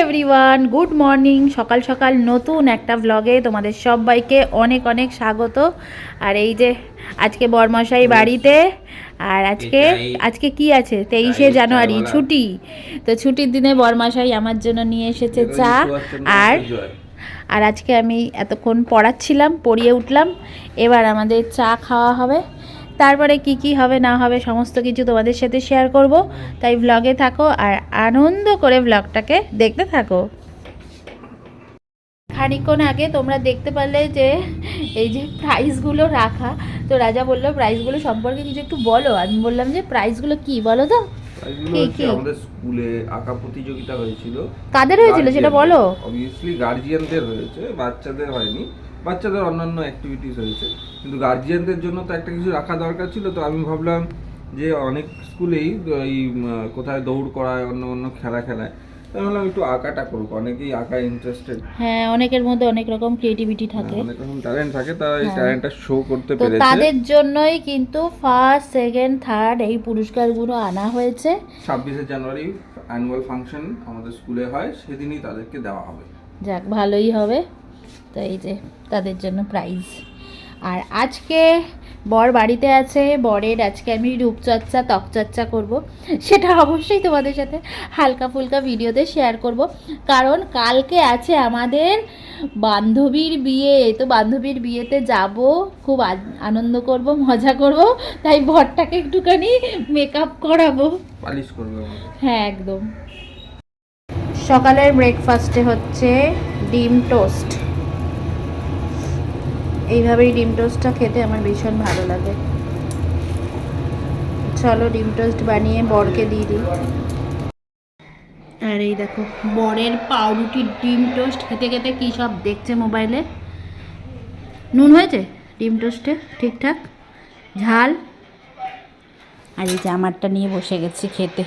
Everyone, good morning. সকাল সকাল নতুন একটা ব্লগে তোমাদের সবাইকে অনেক অনেক স্বাগত। আর এই যে আজকে বরমশাই বাড়িতে, আর আজকে আজকে কি আছে, 23শে জানুয়ারি, ছুটি। তো ছুটির দিনে বরমশাই আমার জন্য নিয়ে এসেছে চা। আর আর আজকে আমি এতক্ষণ পড়াচ্ছিলাম, পড়িয়ে উঠলাম, এবার আমাদের চা খাওয়া হবে। তারপরে কি কি হবে না হবে সমস্ত কিছু তোমাদের সাথে শেয়ার করব, তাই ব্লগে থাকো আর আনন্দ করে ব্লগটাকে দেখতে থাকো। খানিকক্ষণ আগে তোমরা দেখতে পারলে যে এই যে প্রাইজগুলো রাখা, তো রাজা বললো প্রাইজগুলো সম্পর্কে কিছু একটু বলো। আমি বললাম যে প্রাইজগুলো কি বলো তো। প্রাইজগুলো হচ্ছে আমাদের স্কুলে আঁকা প্রতিযোগিতা হয়েছিল। কাদের হয়েছিল সেটা বলো। অবভিয়াসলি গার্জিয়ানদের হয়েছে, বাচ্চাদের হয়নি। বাচ্চাদের অন্যান্য অ্যাক্টিভিটিস হয়েছে, কিন্তু গার্জিয়ানদের জন্য তো একটা কিছু রাখা দরকার ছিল। তো আমি ভাবলাম যে অনেক স্কুলেই এই কোথায় দৌড় করায়, অন্য অন্য খেলা খেলায়, তাই ভাবলাম একটু আঁকাটা করবো। অনেকেই আঁকা ইন্টারেস্টেড, হ্যাঁ, অনেকের মধ্যে অনেক রকম ক্রিয়েটিভিটি থাকে, অনেক রকম ট্যালেন্ট থাকে, তারা এই হ্যাঁ। ট্যালেন্টটা শো করতে তো পেরেছে। তাদের জন্যই কিন্তু ফার্স্ট, সেকেন্ড, থার্ড এই পুরস্কারগুলো আনা হয়েছে। 26শে জানুয়ারি অ্যানুয়াল ফাংশন আমাদের স্কুলে হয়, সেদিনই তাদেরকে দেওয়া হবে। যাক, ভালোই হবে। তো এই যে তাদের জন্য প্রাইজ। আর আজকে বর বাড়িতে আছে, বরের আজকে আমি রূপচর্চা ত্বকচর্চা করব, সেটা অবশ্যই তোমাদের সাথে হালকা ফুলকা ভিডিওতে শেয়ার করব। কারণ কালকে আছে আমাদের বান্ধবীর বিয়ে, তো বান্ধবীর বিয়েতে যাব, খুব আনন্দ করব, মজা করব, তাই বরটাকে একটুখানি মেকআপ করাবো, পালিশ করবে আমাদের। হ্যাঁ একদম। সকালের ব্রেকফাস্টে হচ্ছে ডিম টোস্ট। এইভাবেই ডিম টোস্টটা খেতে আমার ভীষণ ভালো লাগে। চলো ডিম টোস্ট বানিয়ে বরকে দিয়ে দিই। আর এই দেখো বরের পাউরুটির ডিম টোস্ট খেতে খেতে কী সব দেখছে মোবাইলে। নুন হয়েছে ডিম টোস্টে ঠিকঠাক, ঝাল। আর এই যে আমারটা নিয়ে বসে গেছি খেতে।